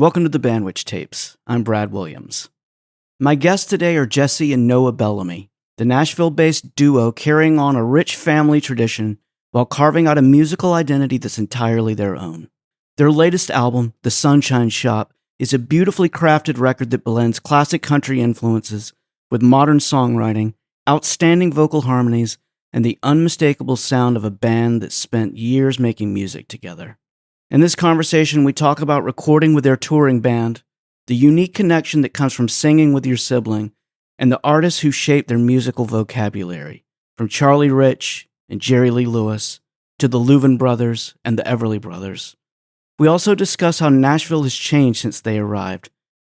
Welcome to the Bandwich Tapes. I'm Brad Williams. My guests today are Jesse and Noah Bellamy, the Nashville-based duo carrying on a rich family tradition while carving out a musical identity that's entirely their own. Their latest album, The Sunshine Shop, is a beautifully crafted record that blends classic country influences with modern songwriting, outstanding vocal harmonies, and the unmistakable sound of a band that spent years making music together. In this conversation, we talk about recording with their touring band, the unique connection that comes from singing with your sibling, and the artists who shape their musical vocabulary, from Charlie Rich and Jerry Lee Lewis to the Louvin Brothers and the Everly Brothers. We also discuss how Nashville has changed since they arrived,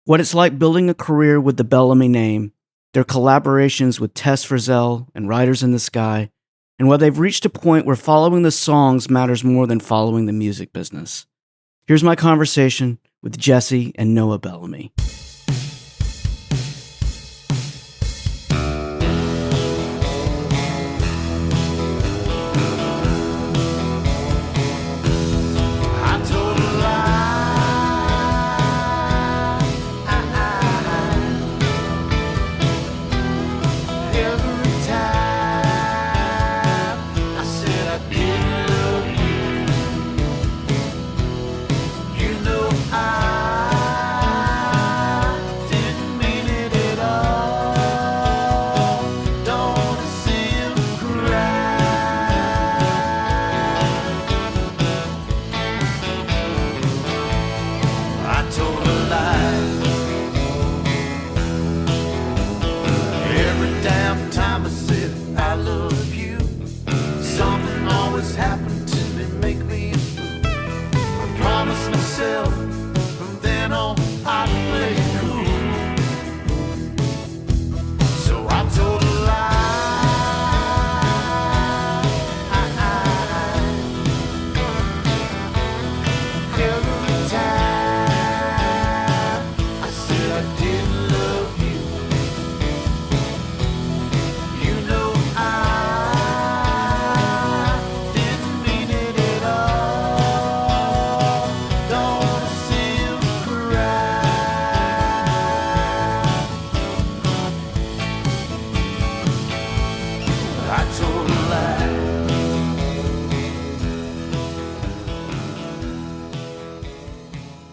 what it's like building a career with the Bellamy name, their collaborations with Tess Frizzell and Riders in the Sky, and whether they've reached a point where following the songs matters more than following the music business. Here's my conversation with Jesse and Noah Bellamy.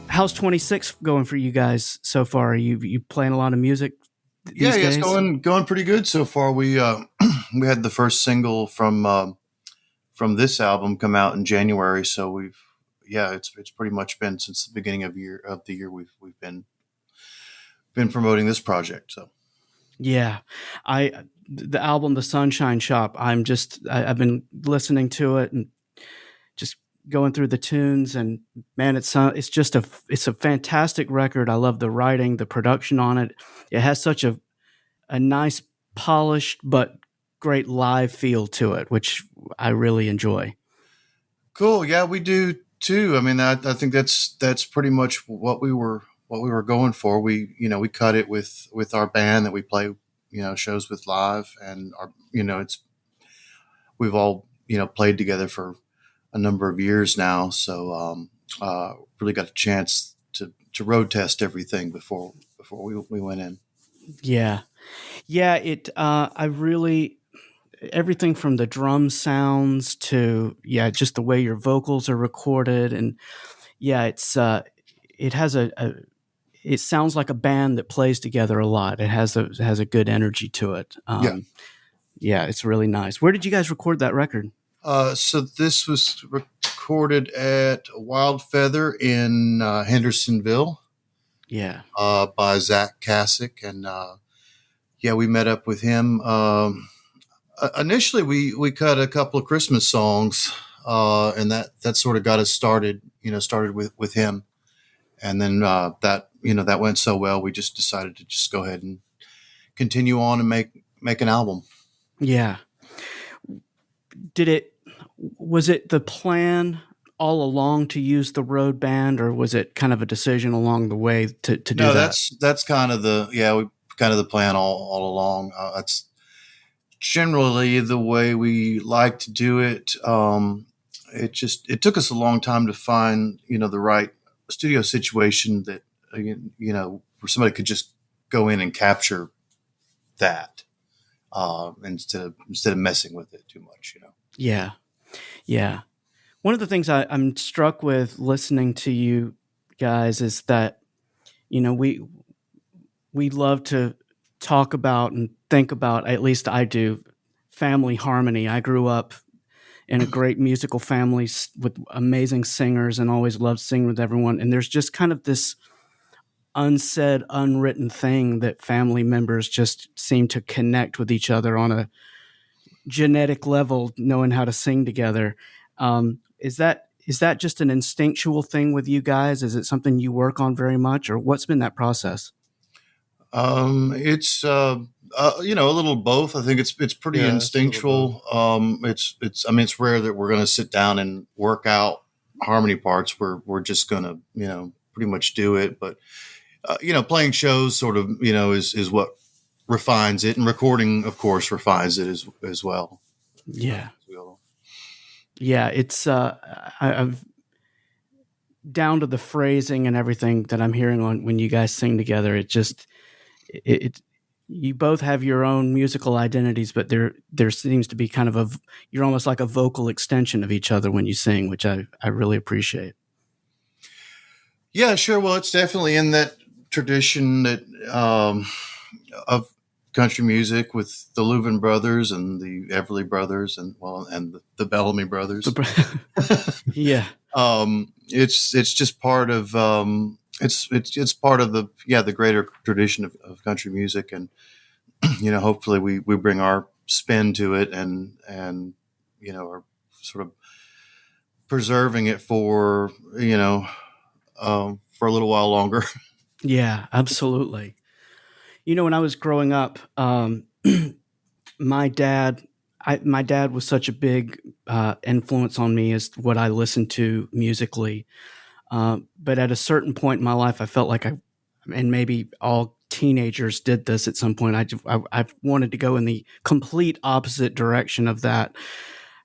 How's 26 going for you guys so far? Are you playing a lot of music these days? It's going pretty good so far. We we had the first single from this album come out in January, so it's pretty much been since the beginning of the year we've been promoting this project. So yeah, the album The Sunshine Shop, I've been listening to it and just going through the tunes, and man, it's a fantastic record. I love the writing, the production on it. It has such a nice, polished but great live feel to it, which I really enjoy. Cool. Yeah, we do too. I mean, I think that's pretty much what we were going for. We cut it with our band that we play, shows with live, and we've all, played together for a number of years now. So, really got a chance to road test everything before we went in. Yeah. I really, everything from the drum sounds to, just the way your vocals are recorded. And it sounds like a band that plays together a lot. It has a good energy to it. It's really nice. Where did you guys record that record? So this was recorded at Wild Feather in Hendersonville. Yeah. By Zach Kasich, and we met up with him. Initially, we cut a couple of Christmas songs, and that sort of got us started. Started with him, and then that went so well, we just decided to just go ahead and continue on and make an album. Yeah. Was it the plan all along to use the road band, or was it kind of a decision along the way to do that? No, that's kind of the plan all along. That's generally the way we like to do it. It took us a long time to find, the right studio situation that where somebody could just go in and capture that instead of messing with it too much. Yeah. Yeah. One of the things I'm struck with listening to you guys is that, we love to talk about and think about, at least I do, family harmony. I grew up in a great musical family with amazing singers and always loved singing with everyone. And there's just kind of this unsaid, unwritten thing that family members just seem to connect with each other on a genetic level, knowing how to sing together. Is that just an instinctual thing with you guys? Is it something you work on very much, or what's been that process? It's a little both. I think it's pretty Yeah, it's a little instinctual. It's I mean, it's rare that we're going to sit down and work out harmony parts. We're just going to pretty much do it. But playing shows sort of is what refines it, and recording, of course, refines it as well. Yeah. Yeah, it's I've down to the phrasing and everything that I'm hearing on when you guys sing together. It you both have your own musical identities, but there seems to be kind of you're almost like a vocal extension of each other when you sing, which I really appreciate. Yeah, sure. Well, it's definitely in that tradition that of country music with the Louvin Brothers and the Everly Brothers and the Bellamy Brothers. Yeah. It's just part of it's part of the greater tradition of country music, and hopefully we bring our spin to it and are sort of preserving it for a little while longer. Yeah, absolutely. When I was growing up, my dad was such a big influence on me as what I listened to musically. But at a certain point in my life, I felt like and maybe all teenagers did this at some point. I wanted to go in the complete opposite direction of that.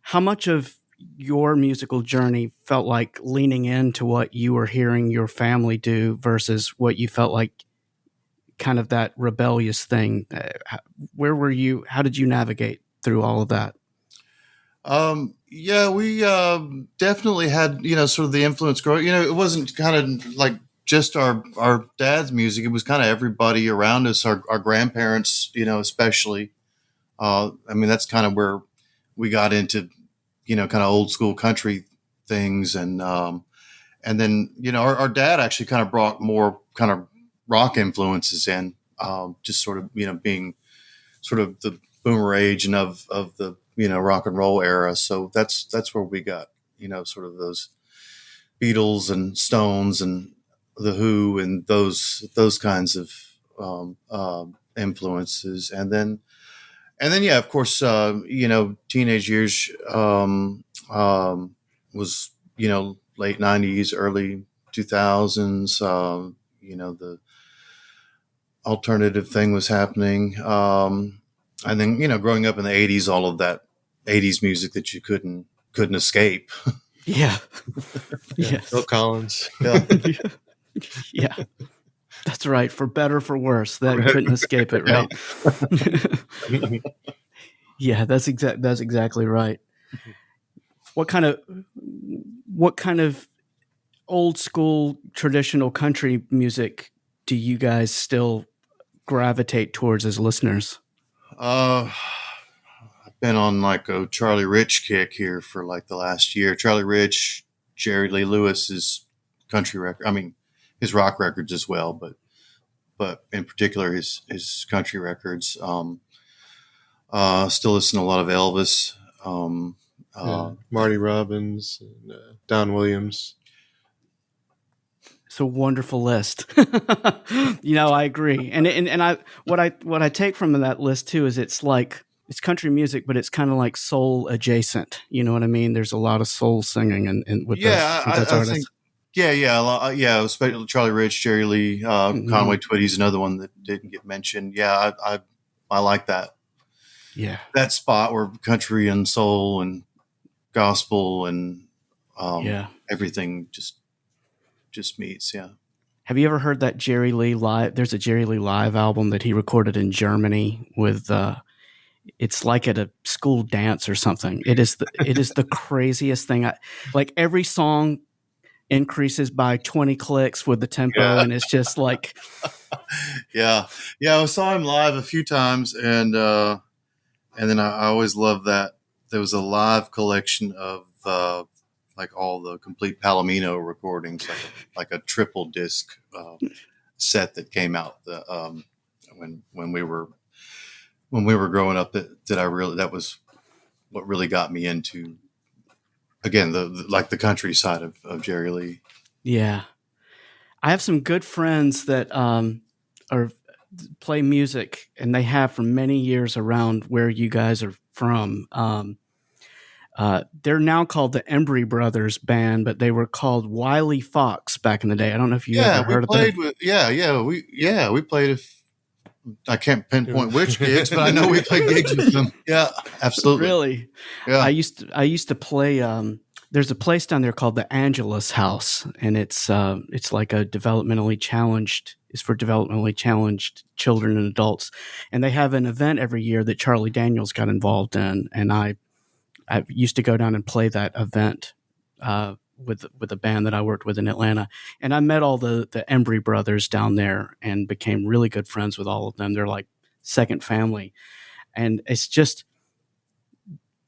How much of your musical journey felt like leaning into what you were hearing your family do versus what you felt like kind of that rebellious thing? Where were you? How did you navigate through all of that? Yeah, we definitely had sort of the influence growing. It wasn't kind of like just our dad's music. It was kind of everybody around us, our grandparents, especially. I mean, that's kind of where we got into kind of old school country things, and then our dad actually kind of brought more kind of rock influences in, just sort of being sort of the boomer age and of the rock and roll era. So that's where we got sort of those Beatles and Stones and the Who and those kinds of influences, and then yeah, of course, teenage years was late '90s, early 2000s. The alternative thing was happening. And then, growing up in the '80s, all of that '80s music that you couldn't escape. Yeah. Yeah. Phil Collins. Yeah. Yeah. That's right. For better, for worse, that couldn't escape it. Right. Yeah, that's exactly right. What kind of old school traditional country music do you guys still gravitate towards as listeners? I've been on like a Charlie Rich kick here for like the last year. Charlie Rich, Jerry Lee Lewis's country record. I mean, his rock records as well, but in particular his country records. Still listen to a lot of Elvis. Marty Robbins, and, Don Williams. It's a wonderful list. I agree. And what I take from that list too is it's country music, but it's kind of like soul adjacent. You know what I mean? There's a lot of soul singing and with those artists. Think, yeah, especially Charlie Rich, Jerry Lee, Conway Twitty's another one that didn't get mentioned. Yeah, I like that. Yeah, that spot where country and soul and gospel and everything just just meets. Yeah. Have you ever heard that Jerry Lee live? There's a Jerry Lee live album that he recorded in Germany with. It's like at a school dance or something. It is the craziest thing. Like every song increases by 20 clicks with the tempo, and it's just like, yeah. I saw him live a few times, and then I always loved that there was a live collection of like all the complete Palomino recordings, like a triple disc set that came out when we were growing up. That was what really got me into, again, the country side of Jerry Lee. Yeah. I have some good friends that play music, and they have for many years around where you guys are from. They're now called the Embry Brothers band, but they were called Wiley Fox back in the day. I don't know if you ever heard of them. We played. I can't pinpoint which gigs, but I know we played gigs with them. Yeah, absolutely. Really? Yeah. I used to play. There's a place down there called the Angelus House, and it's like a developmentally challenged. It's for developmentally challenged children and adults, and they have an event every year that Charlie Daniels got involved in, and I used to go down and play that event with a band that I worked with in Atlanta. And I met all the Embry Brothers down there and became really good friends with all of them. They're like second family. And it's just,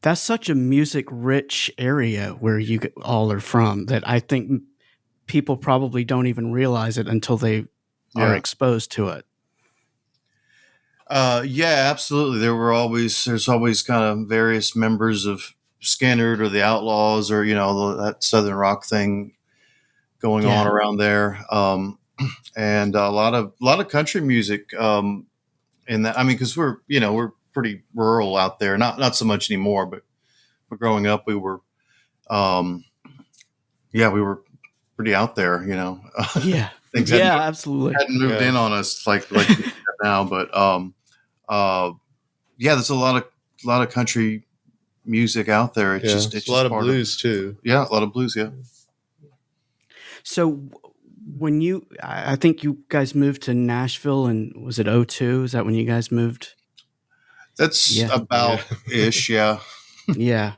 that's such a music-rich area where you all are from that I think people probably don't even realize it until they are exposed to it. Yeah, absolutely. There's always kind of various members of Skynyrd or the Outlaws, or that Southern rock thing going on around there, and a lot of country music. In that, I mean, because we're pretty rural out there. Not so much anymore, but growing up, we were, we were pretty out there. Yeah, things absolutely hadn't moved in on us like now, but there's a lot of country music out there. It's just a lot of blues too. Yeah, a lot of blues. Yeah. So when I think you guys moved to Nashville, and was it 2002? Is that when you guys moved? That's about ish. Yeah. Yeah.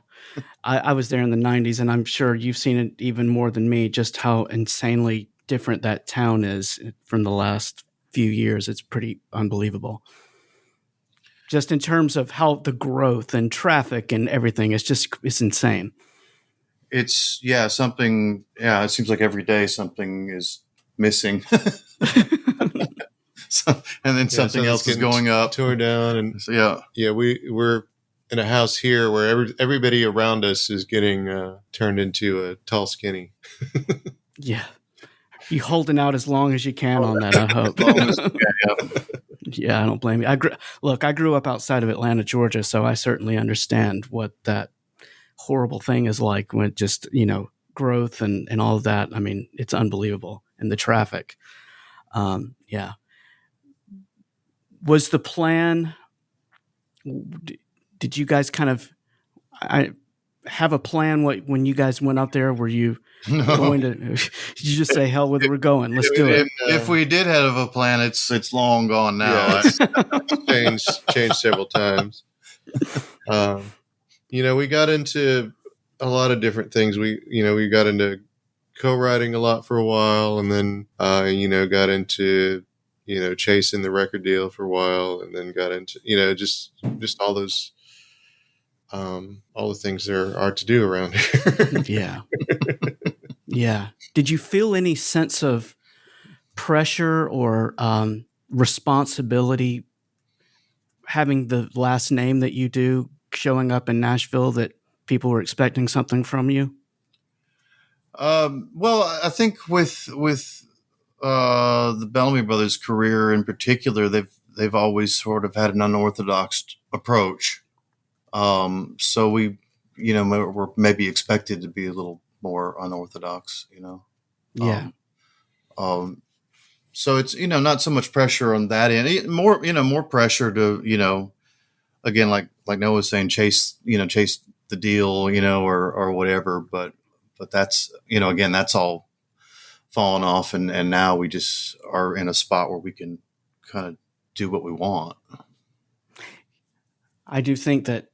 I was there in the 90s, and I'm sure you've seen it even more than me, just how insanely different that town is from the last few years. It's pretty unbelievable. Just in terms of how the growth and traffic and everything, it's insane. It's something. Yeah, it seems like every day something is missing, and then something else is going up, tore down, and we're in a house here where everybody around us is getting turned into a tall skinny. Yeah, you holding out as long as you can on that. I hope. Yeah, I don't blame you. I grew up outside of Atlanta, Georgia, so I certainly understand what that horrible thing is like when just, growth and all of that. I mean, it's unbelievable. And the traffic. Was the plan, did you guys kind of have a plan when you guys went out there? Were you going to, did you just say, hell with it, we're going, let's do it? If we did have a plan, it's long gone now. Yeah, changed several times. We got into a lot of different things. We got into co-writing a lot for a while, and then, got into, chasing the record deal for a while, and then got into, just all those, all the things there are to do around here. Yeah. Yeah. Did you feel any sense of pressure or responsibility having the last name that you do, showing up in Nashville, that people were expecting something from you? Well, I think with the Bellamy Brothers' career in particular, they've always sort of had an unorthodox approach. So we, we're maybe expected to be a little more unorthodox, Yeah. So it's, not so much pressure on that end, more pressure to, again, like Noah was saying, chase the deal, or whatever. But that's, again, that's all fallen off, and now we just are in a spot where we can kind of do what we want. I do think that,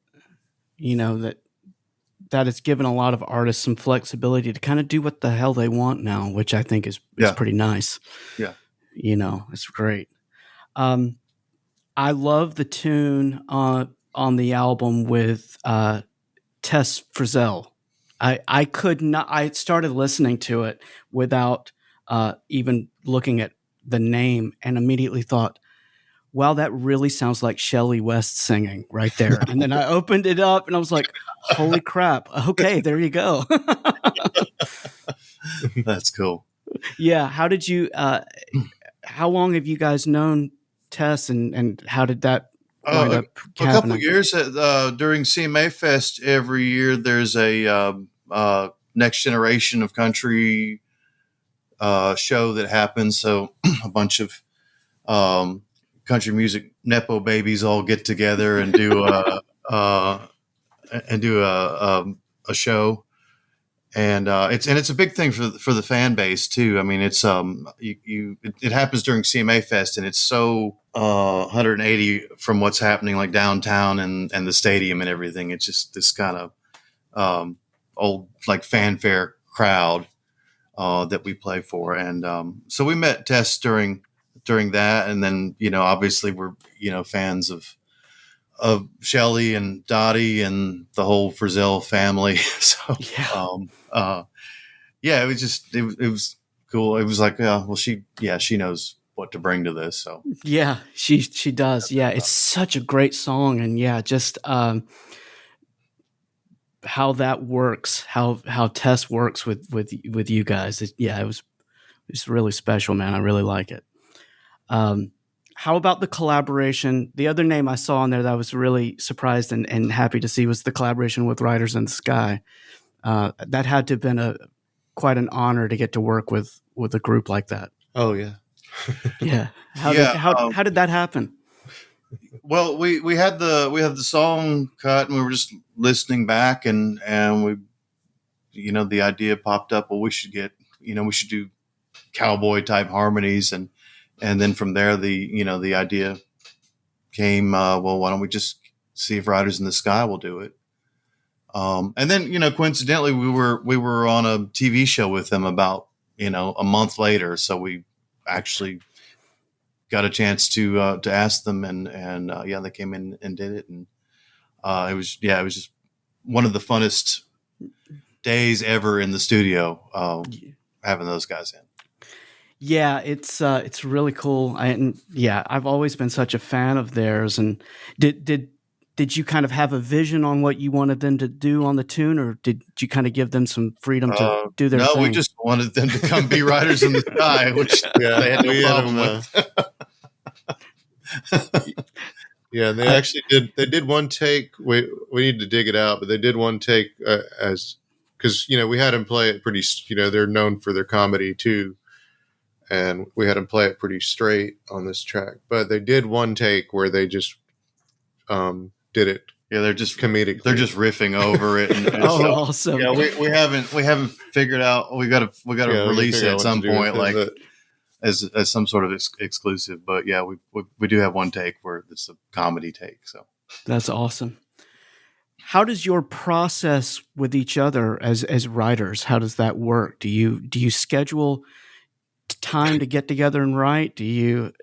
that has given a lot of artists some flexibility to kind of do what the hell they want now, which I think is pretty nice. Yeah. It's great. I love the tune on the album with Tess Frizzell. I could not. I started listening to it without even looking at the name, and immediately thought, "Wow, that really sounds like Shelley West singing right there." And then I opened it up, and I was like, "Holy crap! Okay, there you go." That's cool. Yeah. How did you? How long have you guys known Tess, and how did that wind up a couple of years during CMA Fest? Every year there's a next generation of country show that happens. So a bunch of country music nepo babies all get together and do a show. And it's a big thing for the fan base too. I mean, it's it happens during CMA Fest, and it's so 180 from what's happening like downtown and the stadium and everything. It's just this kind of old like fanfare crowd that we play for, and so we met Tess during that, and then obviously we're fans of Shelley and Dottie and the whole Frizzell family. So it was cool. It was like, well, she knows what to bring to this. So yeah, she does. Yeah, it's such a great song, and just how that works, how Tess works with you guys. It's really special, man. I really like it. How about the collaboration? The other name I saw on there that I was really surprised and happy to see was the collaboration with Riders in the Sky. That had to have been quite an honor to get to work with a group like that. Oh yeah. Yeah. How did that happen? Well, we had the song cut, and we were just listening back, and we, the idea popped up. Well, we should do cowboy type harmonies, and then from there the idea came. Well, why don't we just see if Riders in the Sky will do it? And then coincidentally we were on a TV show with them about a month later, so we actually got a chance to ask them, and they came in and did it, and it was just one of the funnest days ever in the studio, having those guys in. Yeah, it's really cool. I've always been such a fan of theirs. And did you kind of have a vision on what you wanted them to do on the tune, or did you kind of give them some freedom to do their thing? No, we just wanted them to come be Riders in the Sky, which they had no problem with. Yeah, and they actually did. They did one take. We need to dig it out, but they did one take because we had them play it pretty. They're known for their comedy too, and we had them play it pretty straight on this track. But they did one take where they just did it. Yeah, they're just comedic. They're just riffing over it. And awesome! Yeah, we haven't figured out. We got to release it at some point, like as some sort of exclusive. But yeah, we do have one take where it's a comedy take. So that's awesome. How does your process with each other as writers? How does that work? Do you schedule time to get together and write? Do you?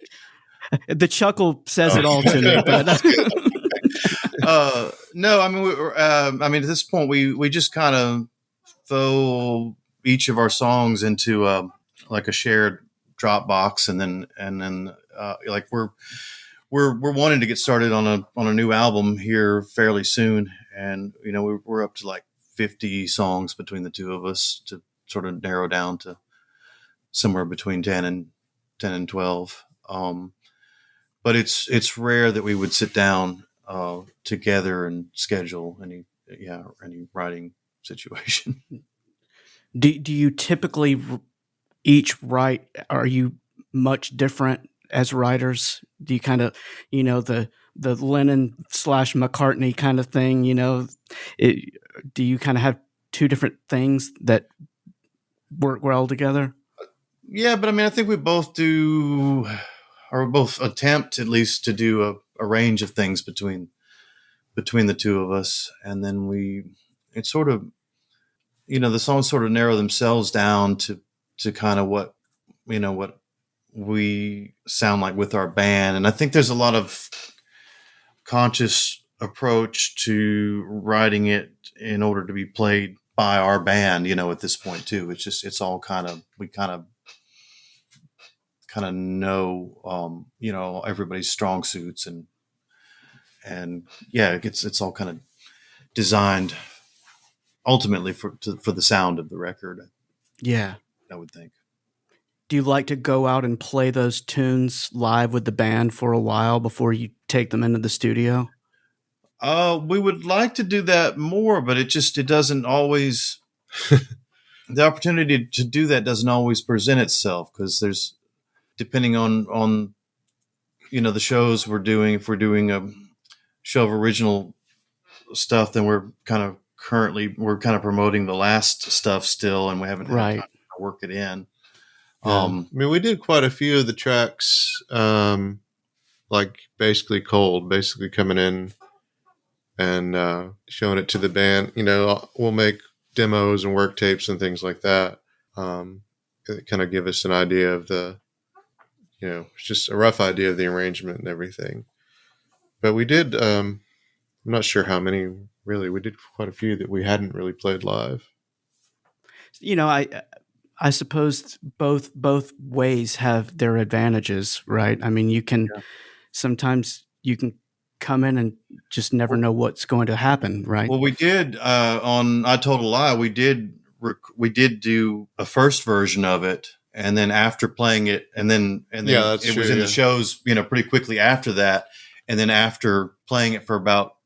The chuckle says it all to me. But no, I mean, at this point, we just kind of throw each of our songs into like a shared Dropbox, and then like we're wanting to get started on a new album here fairly soon, and we're up to like 50 songs between the two of us to sort of narrow down to somewhere between 10 and 12. But it's rare that we would sit down together and schedule any writing situation. Do you typically each write? Are you much different as writers? Do you kind of the Lennon / McCartney kind of thing? Do you kind of have two different things that work well together? Yeah, but I mean, I think we both do, or we both attempt at least to do a range of things between the two of us, and then it sort of, the songs sort of narrow themselves down to kind of what we sound like with our band, and I think there's a lot of conscious approach to writing it in order to be played by our band, at this point too. It's all we kind of know, everybody's strong suits, and yeah, it's all kind of designed ultimately for the sound of the record. Yeah. I would think. Do you like to go out and play those tunes live with the band for a while before you take them into the studio? We would like to do that more, but it doesn't always. The opportunity to do that doesn't always present itself, because there's, depending on the shows we're doing. If we're doing a show of original stuff, then we're kind of promoting the last stuff still, and we haven't had time to work it in. Yeah. I mean, we did quite a few of the tracks, like basically cold, basically coming in and showing it to the band. We'll make demos and work tapes and things like that. It kind of give us an idea of just a rough idea of the arrangement and everything. But we did, I'm not sure how many really. We did quite a few that we hadn't really played live. I suppose both ways have their advantages, right? I mean, sometimes you can come in and just never know what's going to happen, right? Well, we did on I Told a Lie. We did do a first version of it, and then after playing it, and then it was in the shows, pretty quickly after that, and then after playing it for about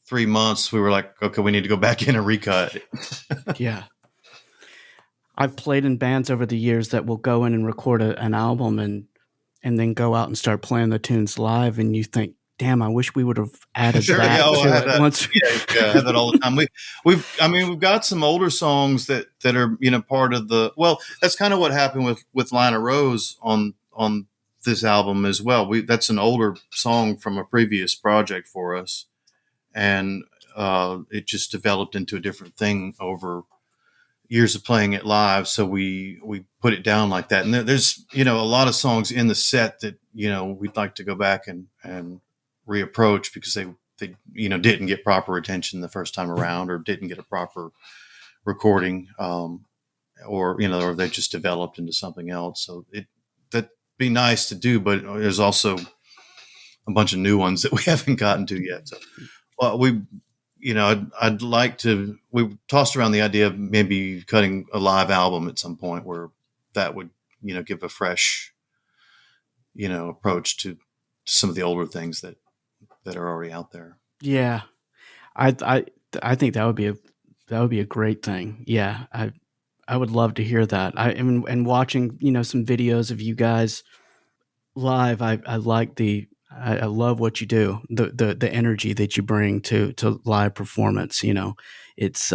3 months, we were like, okay, we need to go back in and recut. Yeah. I've played in bands over the years that will go in and record an album and then go out and start playing the tunes live, and you think, damn, I wish we would have added that to it once. I have that all the time. We've got some older songs that are part of the. Well, that's kind of what happened with Line of Rose on this album as well. That's an older song from a previous project for us, and it just developed into a different thing over years of playing it live. So we put it down like that. And there's, a lot of songs in the set that, we'd like to go back and reapproach because they didn't get proper attention the first time around, or didn't get a proper recording, or they just developed into something else. So that'd be nice to do, but there's also a bunch of new ones that we haven't gotten to yet. So, well, I'd like to. We tossed around the idea of maybe cutting a live album at some point, where that would, give a fresh, approach to some of the older things that are already out there. Yeah, I think that would be a great thing. Yeah, I would love to hear that. And watching some videos of you guys live, I like I love what you do, the energy that you bring to live performance. It's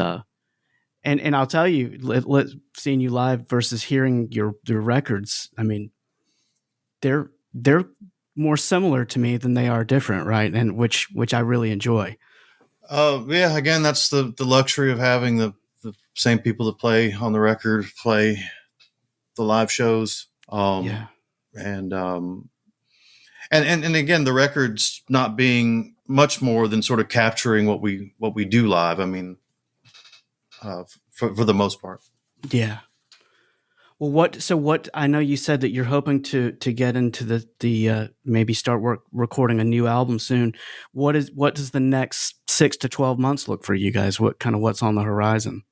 and I'll tell you, seeing you live versus hearing your records, I mean, they're more similar to me than they are different, right? And which I really enjoy. Yeah, again, that's the luxury of having the same people that play on the record play the live shows. Yeah. And again, the record's not being much more than sort of capturing what we do live. I mean, for the most part. Yeah. Well, what I know you said that you're hoping to get into the maybe start recording a new album soon. What does the next 6 to 12 months look for you guys? What's on the horizon?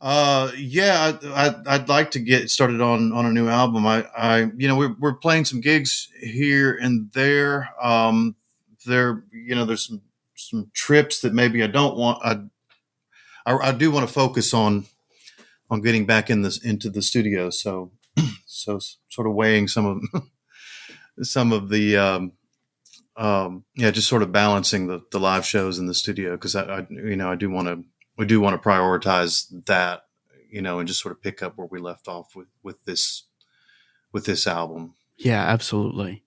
Yeah, I'd like to get started on a new album. We're playing some gigs here and there. There's some trips that maybe I don't want. I do want to focus on getting back into the studio. So sort of weighing some of the, just sort of balancing the live shows in the studio. Cause we do want to prioritize that, and just sort of pick up where we left off with this this album. Yeah, absolutely.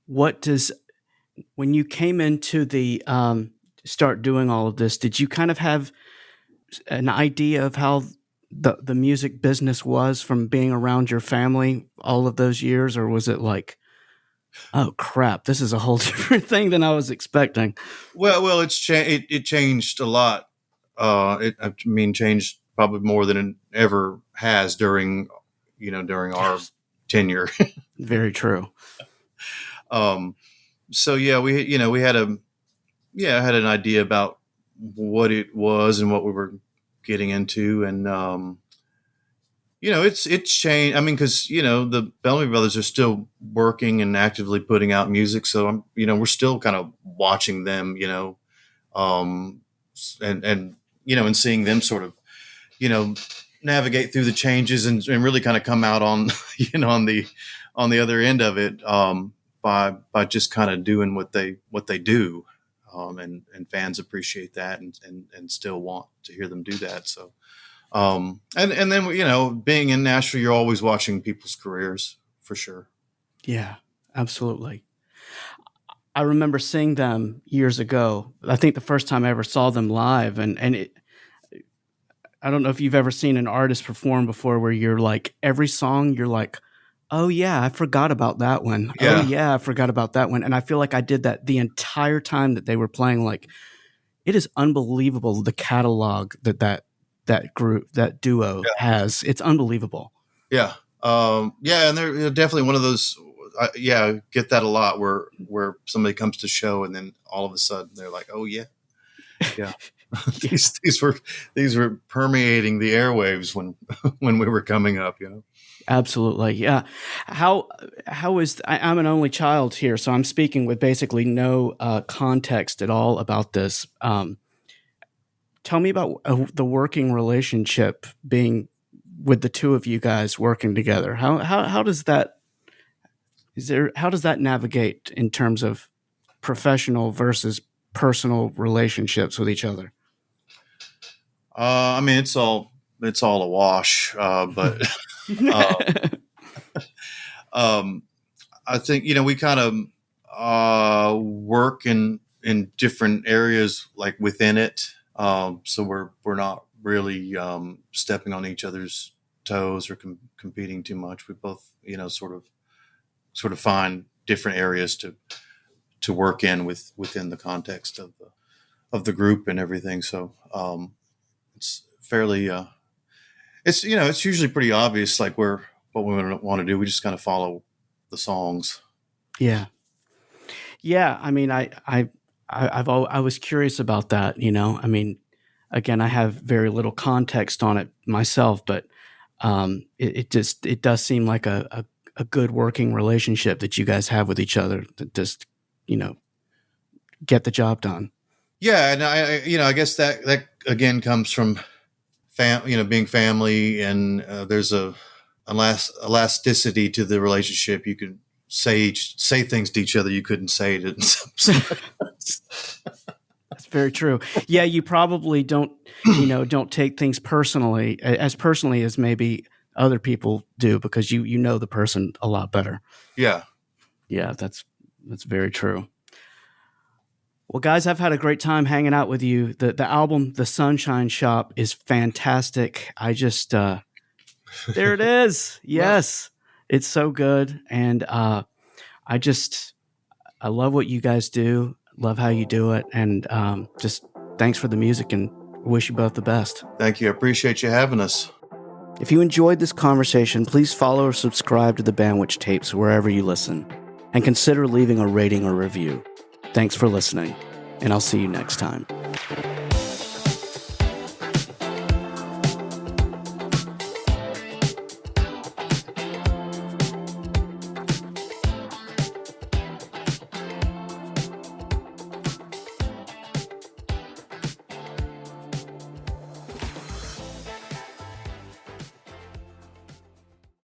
When you came into the start doing all of this, did you kind of have an idea of how the music business was from being around your family all of those years, or was it like, oh crap, this is a whole different thing than I was expecting? Well, it changed a lot. Changed probably more than it ever has during our tenure. Very true. So yeah, we had I had an idea about what it was and what we were getting into, and it's changed. I mean, because the Bellamy Brothers are still working and actively putting out music, so we're still kind of watching them, and seeing them sort of, navigate through the changes and really kind of come out on on the other end of it, by just kind of doing what they do, and fans appreciate that and still want to hear them do that. So. And then, being in Nashville, you're always watching people's careers for sure. Yeah, absolutely. I remember seeing them years ago. I think the first time I ever saw them live, and I don't know if you've ever seen an artist perform before where you're like, every song you're like, oh yeah, I forgot about that one. Yeah. Oh yeah, I forgot about that one. And I feel like I did that the entire time that they were playing. Like, it is unbelievable, the catalog that group, that duo has. It's unbelievable. Yeah. And they're definitely one of those, get that a lot where somebody comes to show and then all of a sudden they're like, oh yeah. Yeah. These were permeating the airwaves when we were coming up, Absolutely. Yeah. How is, I'm an only child here, so I'm speaking with basically no context at all about this. Tell me about the working relationship being with the two of you guys working together. How does that navigate in terms of professional versus personal relationships with each other? It's all a wash, but I think we kind of work in different areas like within it. So we're not really stepping on each other's toes or competing too much. We both, sort of find different areas to work in within the context of the group and everything. So it's fairly it's usually pretty obvious, like what we want to do. We just kind of follow the songs. Yeah. I mean, I was curious about that, I mean, again, I have very little context on it myself, but it does seem like a good working relationship that you guys have with each other to just, get the job done. Yeah. And I guess that again comes from being family, and there's a elasticity to the relationship. You can say things to each other you couldn't say to That's very true. Yeah, you probably don't take things personally as maybe other people do, because you know the person a lot better. Yeah. Yeah, that's very true. Well, guys, I've had a great time hanging out with you. The album, The Sunshine Shop, is fantastic. I just there it is. Yes. It's so good. And I love what you guys do. Love how you do it. And just thanks for the music, and wish you both the best. Thank you. I appreciate you having us. If you enjoyed this conversation, please follow or subscribe to the Bandwich Tapes wherever you listen, and consider leaving a rating or review. Thanks for listening, and I'll see you next time.